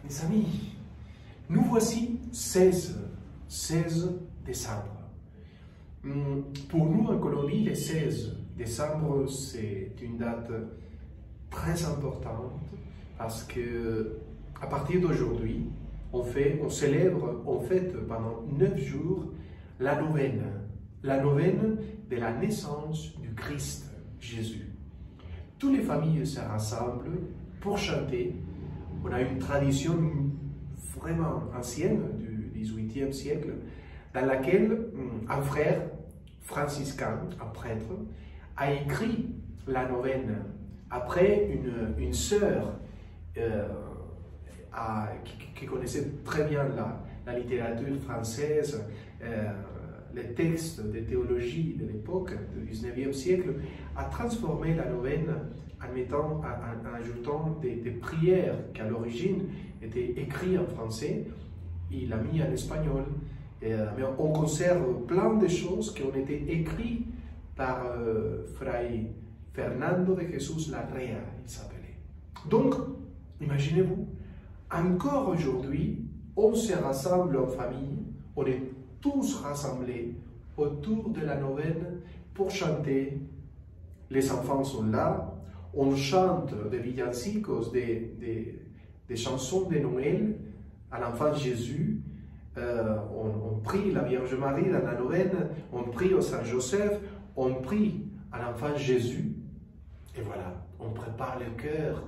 Mes amis, nous voici 16 décembre. Pour nous en Colombie, le 16 décembre, c'est une date très importante parce que à partir d'aujourd'hui, on célèbre, on fête pendant 9 jours la novène de la naissance du Christ Jésus. Toutes les familles se rassemblent pour chanter. On a une tradition vraiment ancienne du XVIIIe siècle dans laquelle un frère franciscain, un prêtre, a écrit la novène après une sœur qui connaissait très bien la littérature française, les textes de théologie de l'époque, du XIXe siècle, a transformé la novène en ajoutant des prières qui à l'origine étaient écrites en français. Il l'a mis en espagnol. Mais on conserve plein de choses qui ont été écrites par Fray Fernando de Jesús Larrea, il s'appelait. Donc, imaginez-vous, encore aujourd'hui, on se rassemble en famille, on est tous rassemblés autour de la novène pour chanter. Les enfants sont là, on chante des villancicos, des chansons de Noël à l'enfant Jésus. On prie la Vierge Marie dans la novène, on prie au Saint Joseph, on prie à l'enfant Jésus. Et voilà, on prépare le cœur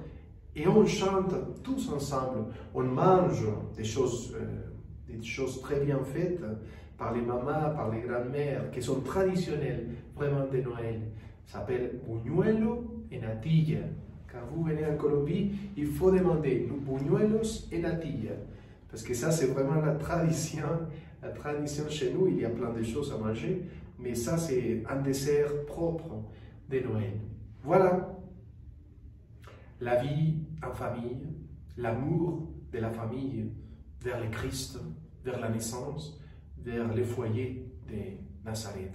et on chante tous ensemble. On mange des choses très bien faites par les mamans, par les grands-mères, qui sont traditionnelles vraiment de Noël. Ça s'appelle buñuelo et natilla. Quand vous venez en Colombie, il faut demander buñuelos et natilla. Parce que ça, c'est vraiment la tradition. La tradition chez nous, il y a plein de choses à manger, mais ça, c'est un dessert propre de Noël. Voilà. La vie en famille, l'amour de la famille vers le Christ, vers la naissance, vers le foyer de Nazareth.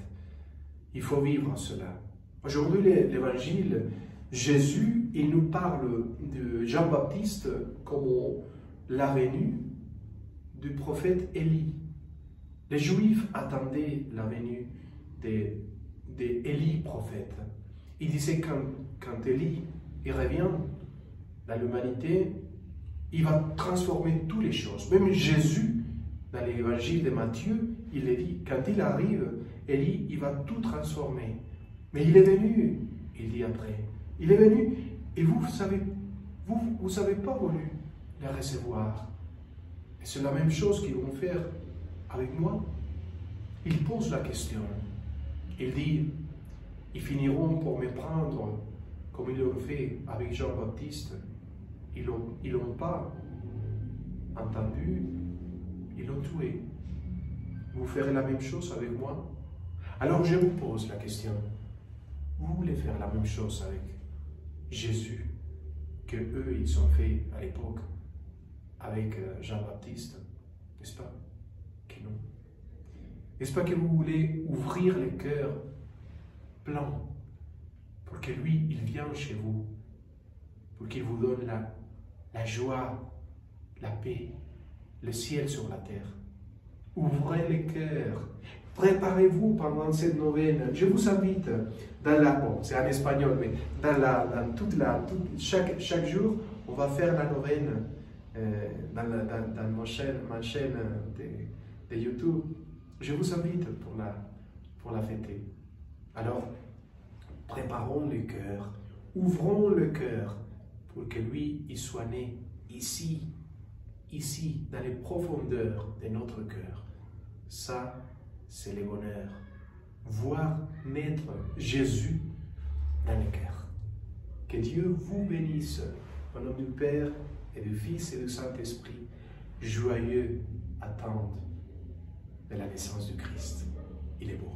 Il faut vivre cela. Aujourd'hui, l'évangile, Jésus, il nous parle de Jean-Baptiste comme la venue du prophète Élie. Les Juifs attendaient la venue d'Élie, prophète. Il disait quand Élie il revient dans l'humanité, il va transformer toutes les choses. Même Jésus, dans l'évangile de Matthieu, il le dit, quand il arrive, Élie, il va tout transformer. Mais il est venu, il dit après, il est venu, et vous savez pas voulu le recevoir. Et c'est la même chose qu'ils vont faire avec moi. Ils posent la question. Il dit, ils finiront pour me prendre comme ils l'ont fait avec Jean-Baptiste. Ils l'ont pas entendu, ils l'ont tué. Vous ferez la même chose avec moi? Alors je vous pose la question. Vous voulez faire la même chose avec Jésus que eux ils ont fait à l'époque avec Jean-Baptiste? N'est-ce pas que non? N'est-ce pas que vous voulez ouvrir le cœur plein pour que lui, il vienne chez vous, pour qu'il vous donne la joie, la paix, le ciel sur la terre? Ouvrez le cœur. Préparez-vous pendant cette novène. Je vous invite bon, c'est en espagnol, mais chaque jour, on va faire la novène dans ma chaîne de YouTube. Je vous invite pour la fêter. Alors, préparons le cœur, ouvrons le cœur pour que lui, il soit né ici, dans les profondeurs de notre cœur. Ça, c'est le bonheur. Voir naître Jésus dans le cœur. Que Dieu vous bénisse, au nom du Père et du Fils et du Saint-Esprit, joyeux attente de la naissance du Christ. Il est beau.